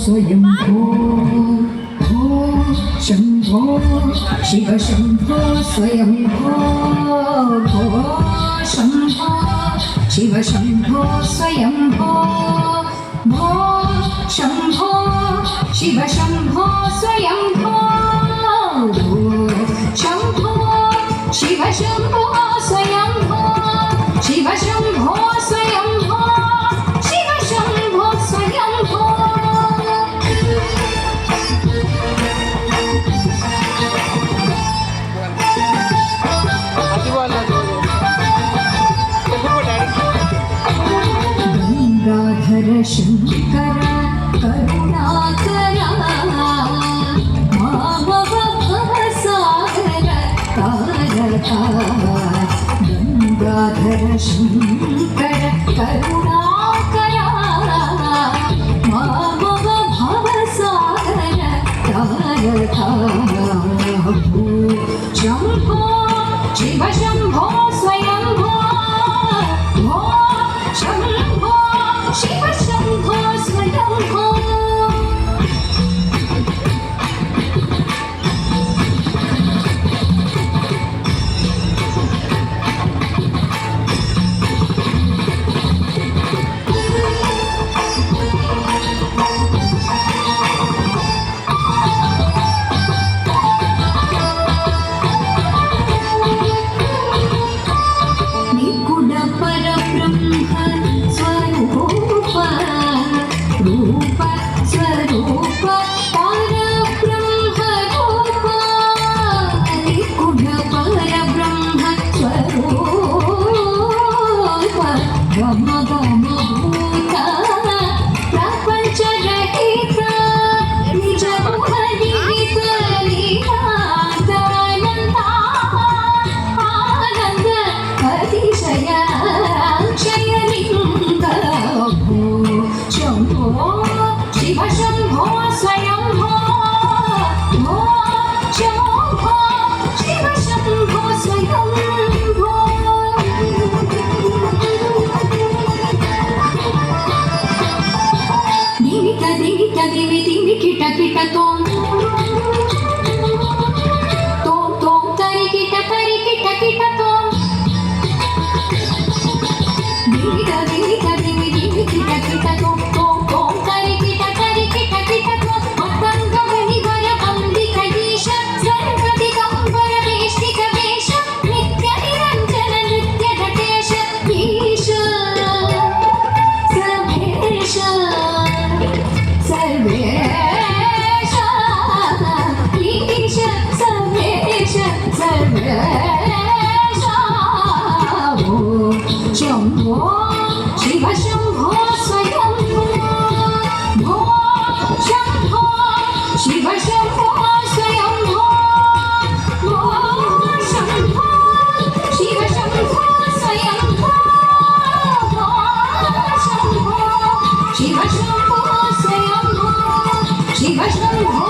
स्वयंभो भो शंभो शिव शंभो स्वयंभो भो शंभो शिव शंभो स्वयंभो भो शंभो शिव शंभो स्वयंभो भो शंभो शिव शंभो स्वयंभो शिव शंभो स्वयंभो शिव शंभो स्वयंभो गंगाधर शंकर करुणाकरा मामव भवसागर तारका गंगाधर शंकर करुणाकरा मामव भवसागर तारका भो शंभो शिव शंभो स्वयंभो भो शंभो शिव शंभो स्वयंभो शिव शंभो स्वयंभो भो शंभो शिव शंभो स्वयंभो दिविक दिविक दिवि दिवि किट किट तोम तोम तोम तरि किट किट तोम दिविक दिविक दिवि दिवि किट किट तोम शंभो शिव शंभो स्वयंभो भो शंभो शिव शंभो स्वयंभो भो शंभो शिव शंभो स्वयंभो भो शंभो शिव शंभो स्वयंभो शिव शंभो